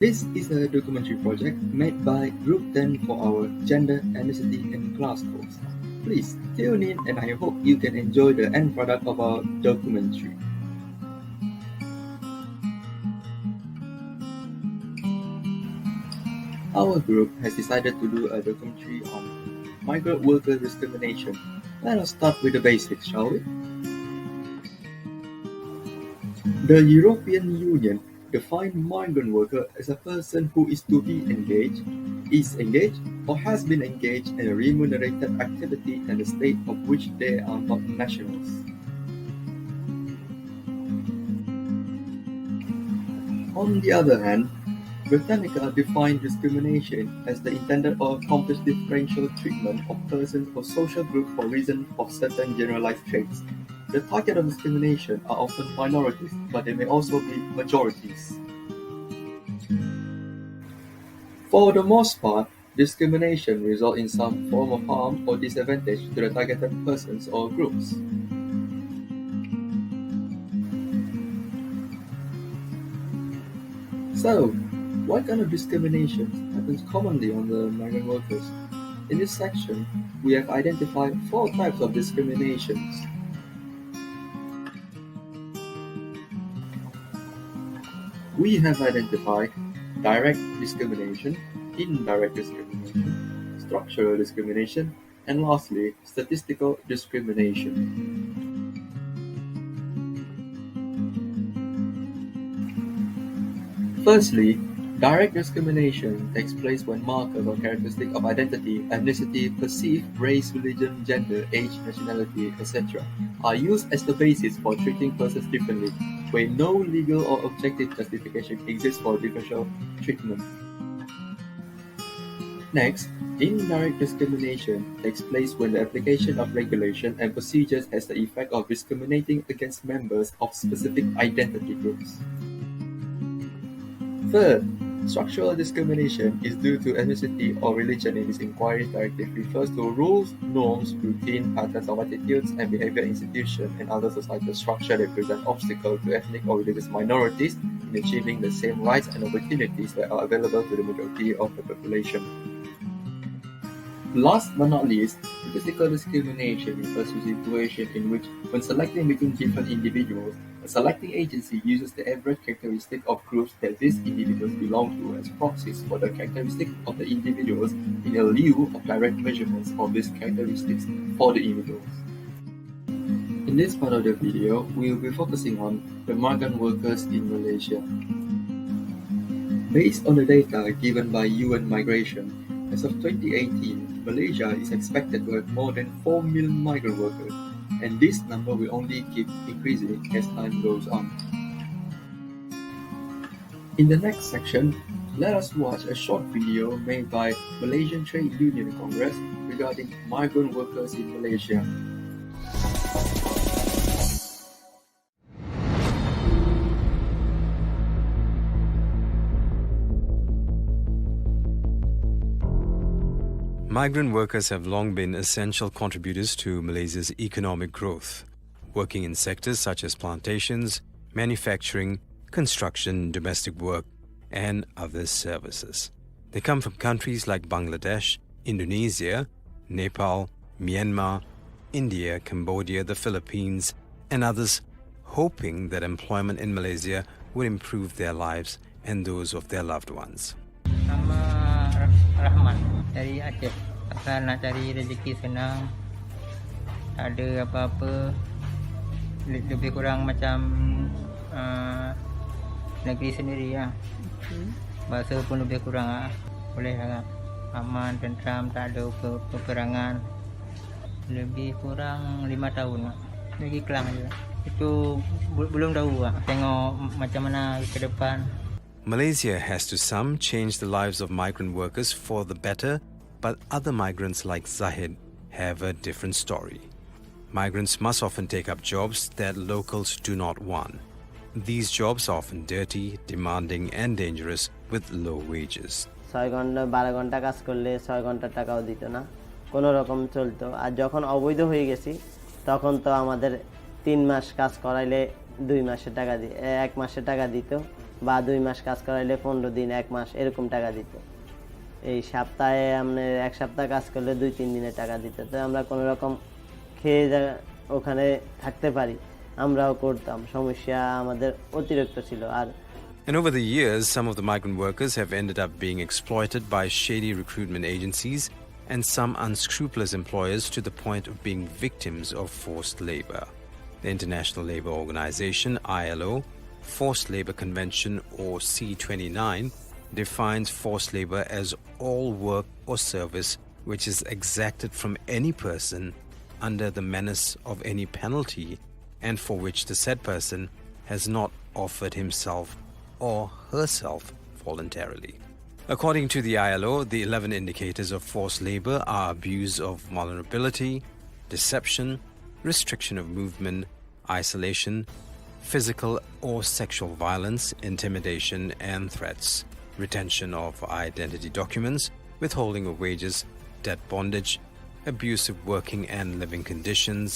This is a documentary project made by Group 10 for our Gender, Ethnicity and Class course. Please tune in and I hope you can enjoy the end product of our documentary. Our group has decided to do a documentary on migrant worker discrimination. Let us start with the basics, shall we? The European Union defined migrant worker as a person who is to be engaged, is engaged, or has been engaged in a remunerated activity in the state of which they are not nationals. On the other hand, Britannica defined discrimination as the intended or accomplished differential treatment of persons or social groups for reason of certain generalized traits. The target of discrimination are often minorities, but they may also be majorities. For the most part, discrimination results in some form of harm or disadvantage to the targeted persons or groups. So, what kind of discrimination happens commonly on the migrant workers? In this section, we have identified 4 types of discriminations. We have identified direct discrimination, indirect discrimination, structural discrimination, and lastly, statistical discrimination. Firstly, direct discrimination takes place when markers or characteristics of identity, ethnicity, perceived race, religion, gender, age, nationality, etc. are used as the basis for treating persons differently, where no legal or objective justification exists for differential treatment. Next, indirect discrimination takes place when the application of regulation and procedures has the effect of discriminating against members of specific identity groups. Third, structural discrimination is due to ethnicity or religion in this inquiry directive refers to rules, norms, routine, patterns of attitudes and behavior in institutions and other societal structures that present obstacles to ethnic or religious minorities in achieving the same rights and opportunities that are available to the majority of the population. Last but not least, statistical discrimination refers to situations in which, when selecting between different individuals, a selecting agency uses the average characteristic of groups that these individuals belong to as proxies for the characteristics of the individuals in lieu of direct measurements of these characteristics for the individuals. In this part of the video, we will be focusing on the migrant workers in Malaysia. Based on the data given by UN Migration, as of 2018, Malaysia is expected to have more than 4 million migrant workers, and this number will only keep increasing as time goes on. In the next section, let us watch a short video made by Malaysian Trade Union Congress regarding migrant workers in Malaysia. Migrant workers have long been essential contributors to Malaysia's economic growth, working in sectors such as plantations, manufacturing, construction, domestic work, and other services. They come from countries like Bangladesh, Indonesia, Nepal, Myanmar, India, Cambodia, the Philippines, and others, hoping that employment in Malaysia would improve their lives and those of their loved ones. Rahman dari Aceh. Asal nak cari rezeki senang, tak ada apa-apa, lebih kurang macam negeri sendiri lah. Bahasa pun lebih kurang lah. Boleh lah, aman, tentram, tak ada peperangan. Lebih kurang 5 tahun lah. Lagi Kelang je. Itu belum tahu lah. Tengok macam mana ke depan. Malaysia has to some changed the lives of migrant workers for the better, but other migrants like Zahid have a different story. Migrants must often take up jobs that locals do not want. These jobs are often dirty, demanding and dangerous with low wages. 6 ঘন্টা 12 ঘন্টা কাজ করলে 6 ঘন্টা টাকাও দিত না, কোনো রকম চলতো। আর যখন অবৈধ হয়ে গেছি তখন তো আমাদের 3 মাস কাজ করাইলে 2 মাসের টাকা 1 মাসের টাকা দিত। বা 2 মাস কাজ করাইলে 15 দিন 1 মাস এরকম টাকা দিত। এই সপ্তাহে আমরা 1 সপ্তাহ কাজ করলে 2-3 দিনের টাকা দিত। তো আমরা কোনো রকম খেয়ে ওখানে থাকতে পারি, আমরাও করতাম। সমস্যা আমাদের অতিরিক্ত ছিল। আর And over the years, some of the migrant workers have ended up being exploited by shady recruitment agencies and some unscrupulous employers to the point of being victims of forced labor. The International Labour Organization, ILO, Forced Labor Convention, or C29, defines forced labor as all work or service which is exacted from any person under the menace of any penalty and for which the said person has not offered himself or herself voluntarily. According to the ILO, the 11 indicators of forced labor are abuse of vulnerability, deception, restriction of movement, isolation, physical or sexual violence, intimidation and threats, retention of identity documents, withholding of wages, debt bondage, abusive working and living conditions,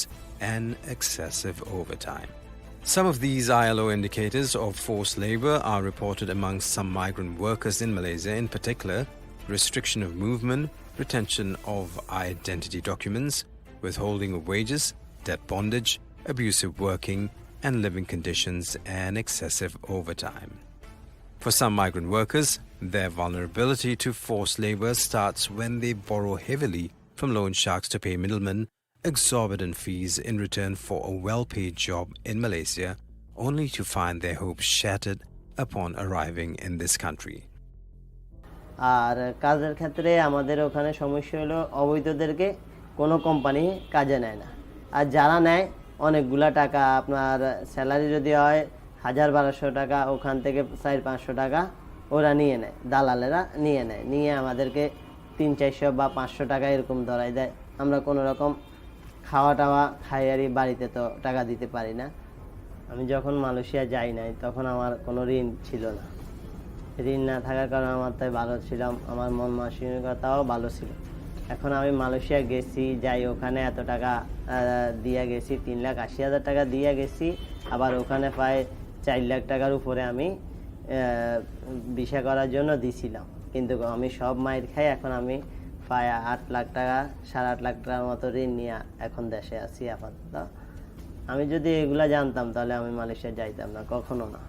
and excessive overtime. Some of these ILO indicators of forced labor are reported among some migrant workers in Malaysia, in particular, restriction of movement, retention of identity documents, withholding of wages, debt bondage, abusive working and living conditions, and excessive overtime. For some migrant workers, their vulnerability to forced labor starts when they borrow heavily from loan sharks to pay middlemen exorbitant fees in return for a well-paid job in Malaysia, only to find their hopes shattered upon arriving in this country. আর কাজের ক্ষেত্রে আমাদের ওখানে সমস্যা হলো অবৈধদেরকে কোনো company কাজে নেয় না। আর যারা নেয় অনেকগুলা টাকা, আপনার স্যালারি যদি হয় 1000-1200 টাকা, ওখান থেকে 400-500 টাকা ওরা নিয়ে নেয়, দালালেরা নিয়ে নেয়, নিয়ে আমাদেরকে 300-400 বা 500 টাকা এরকম ধরাই দেয়। আমরা কোনো রকম খাওয়া টাওয়া খাই আর বাড়িতে তো টাকা দিতে পারি না। আমি যখন মালয়েশিয়া যাই নাই তখন আমার কোনো ঋণ ছিল না। ঋণ না থাকার কারণে আমার তাই ভালো ছিলাম, আমার মন মানসিকতাও ভালো ছিল। এখন আমি মালয়েশিয়া গেছি, যাই ওখানে এত টাকা দিয়ে গেছি, 3,80,000 টাকা দিয়ে গেছি। আবার ওখানে প্রায় 4 লাখ টাকার উপরে আমি ভিসা করার জন্য দিছিলাম, কিন্তু আমি সব মাইর খাই। এখন আমি প্রায় 8 লাখ টাকা 8.5 লাখ টাকার মতো ঋণ নিয়ে এখন দেশে আছি আপাতত। আমি যদি এগুলা জানতাম তাহলে আমি মালয়েশিয়া যাইতাম না, কখনো না।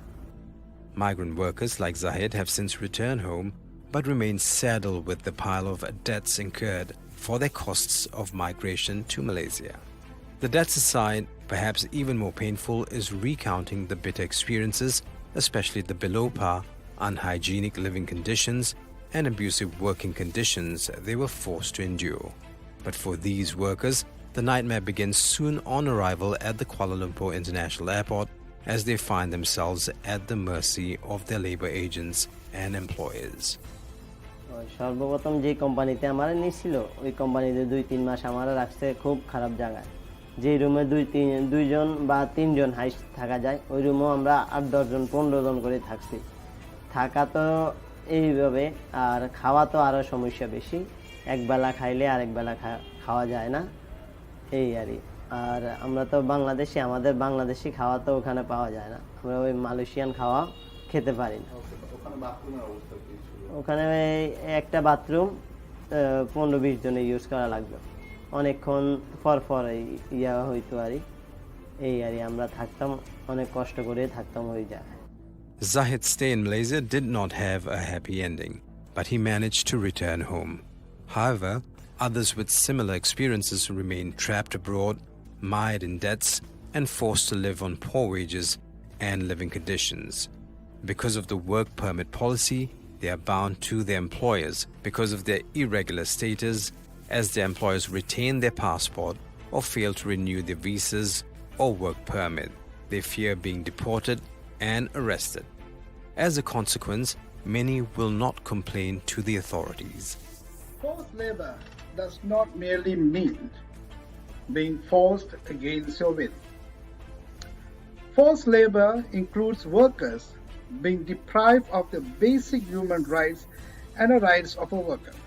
Migrant workers like Zahid have since returned home but remain saddled with the pile of debts incurred for their costs of migration to Malaysia. The debts aside, perhaps even more painful is recounting the bitter experiences, especially the below par, unhygienic living conditions and abusive working conditions they were forced to endure. But for these workers, the nightmare begins soon on arrival at the Kuala Lumpur International Airport, as they find themselves at the mercy of their labor agents and employers. সর্বপ্রথম যে কোম্পানিতে আমার নিছিল, ওই কোম্পানিতে 2-3 মাস আমার রাখছে খুব খারাপ জায়গায়। যে রুমে 2 জন বা 3 জন হাইস্ট থাকা যায়, ওই রুমেও আমরা 8-10 জন 15 জন করে থাকছি। থাকা তো এইভাবে, আর খাওয়া তো আরও সমস্যা বেশি। একবেলা খাইলে আরেক বেলা খাওয়া যায় না, এই আরই। আর আমরা তো বাংলাদেশি, আমাদের বাংলাদেশি খাওয়া তো ওখানে পাওয়া যায় না, আমরা ওই মালয়েশিয়ান খাওয়া খেতে পারি না। ওখানে একটা বাথরুম 15-20 জনে ইউজ করা লাগবে, অনেকক্ষণ পর ইয়া হইতো আরই, এই আরই। আমরা থাকতাম, অনেক কষ্ট করে থাকতাম ওই জায়গায়। Zahid's stay in Malaysia did not have a happy ending, but he managed to return home. However, others with similar experiences remain trapped abroad, mired in debts, and forced to live on poor wages and living conditions. Because of the work permit policy, they are bound to their employers because of their irregular status, as their employers retain their passport or fail to renew their visas or work permit. They fear being deported and arrested. As a consequence, many will not complain to the authorities. Forced labor does not merely mean being forced against your will. Forced labor includes workers being deprived of the basic human rights and the rights of a worker.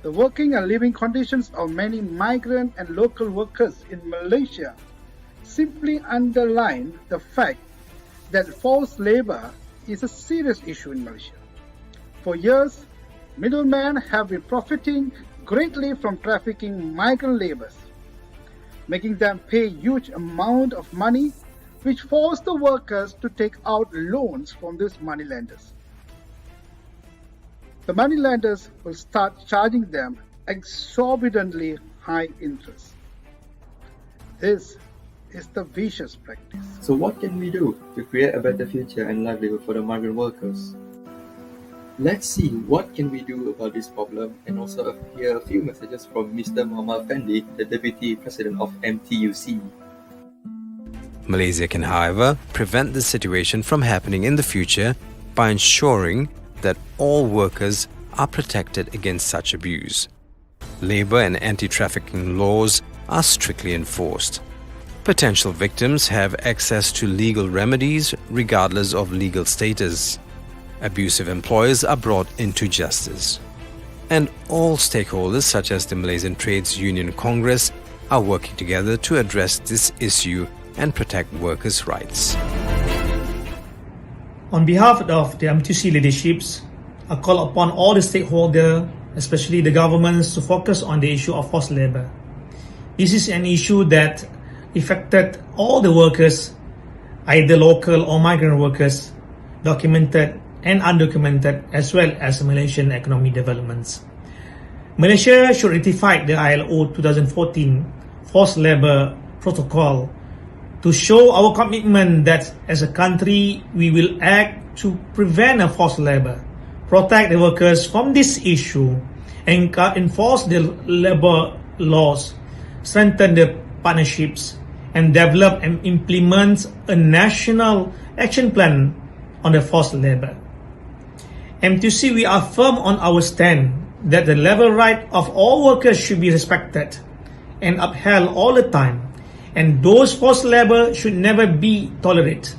The working and living conditions of many migrant and local workers in Malaysia simply underline the fact that forced labor is a serious issue in Malaysia. For years, middlemen have been profiting greatly from trafficking migrant laborers, making them pay huge amount of money, which force the workers to take out loans from these moneylenders. The moneylenders will start charging them exorbitantly high interest. This is the vicious practice. So what can we do to create a better future and livelihood for the migrant workers? Let's see what can we do about this problem and also hear a few messages from Mr. Muhammad Fendi, the Deputy President of MTUC. Malaysia can, however, prevent this situation from happening in the future by ensuring that all workers are protected against such abuse. Labour and anti-trafficking laws are strictly enforced. Potential victims have access to legal remedies regardless of legal status. Abusive employers are brought into justice. And all stakeholders such as the Malaysian Trades Union Congress are working together to address this issue and protect workers' rights. On behalf of the MTC leaderships, I call upon all the stakeholders, especially the governments, to focus on the issue of forced labor. This is an issue that affected all the workers, either local or migrant workers, documented and undocumented, as well as Malaysian economic developments. Malaysia should ratify the ILO 2014 Forced Labor Protocol to show our commitment that as a country we will act to prevent forced labor, protect the workers from this issue, and enforce the labor laws, strengthen the partnerships, and develop and implement a national action plan on the forced labor. MTC, we are firm on our stand that the labor right of all workers should be respected and upheld all the time, and those forced labor should never be tolerated.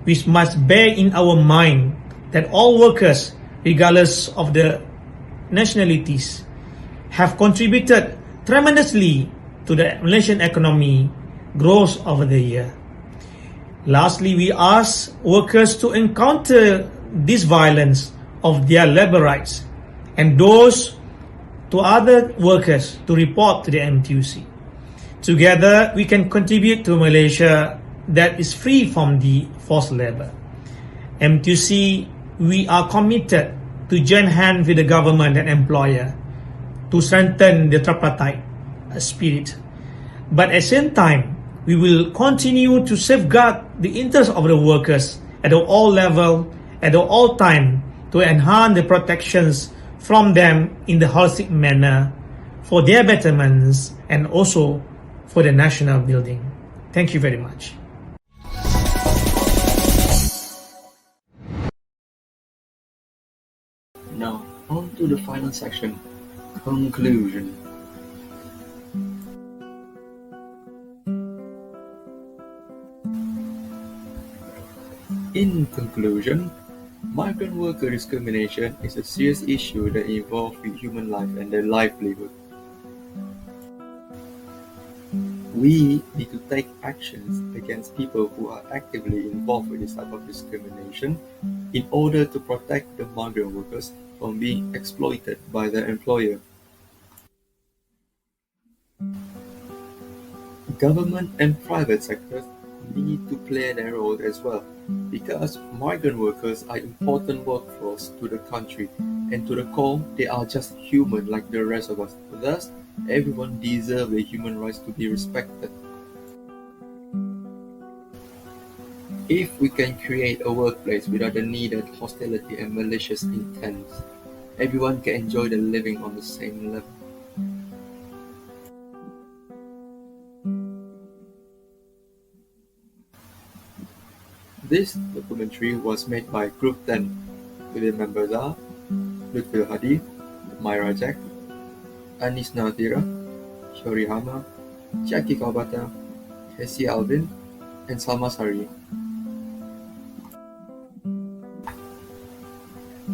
We must bear in our mind that all workers, regardless of the nationalities, have contributed tremendously to the Malaysian economy growth over the year. Lastly, we ask workers to encounter this violence of their labor rights and those to other workers to report to the MTUC. Together, we can contribute to Malaysia that is free from the forced labor. MTUC, we are committed to join hands with the government and employer to strengthen the tripartite spirit. But at the same time, we will continue to safeguard the interests of the workers at all levels, at all time, to enhance the protections from them in the holistic manner for their betterments and also for the national building. Thank you very much. Now, on to the final section, conclusion. In conclusion, migrant worker discrimination is a serious issue that involves human life and their livelihood. We need to take actions against people who are actively involved with this type of discrimination in order to protect the migrant workers from being exploited by their employer. Government and private sectors need to play their role as well, because migrant workers are important workforce to the country, and to the core, they are just human like the rest of us. Thus, everyone deserves their human rights to be respected. If we can create a workplace without the needed hostility and malicious intent, everyone can enjoy the living on the same level. This documentary was made by Group 10, with the members are Lutfil Hadi, Myra Jack, Anis Nadira, Shori Hama, Jackie Kaubata, Casey Alvin, and Salma Sari.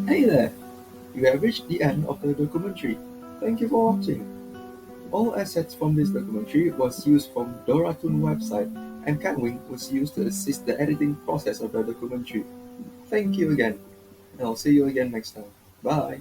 Hey there! You have reached the end of the documentary. Thank you for watching. All assets from this documentary was used from Doratun website, and Canwing was used to assist the editing process of the documentary. Thank you again, and I'll see you again next time. Bye.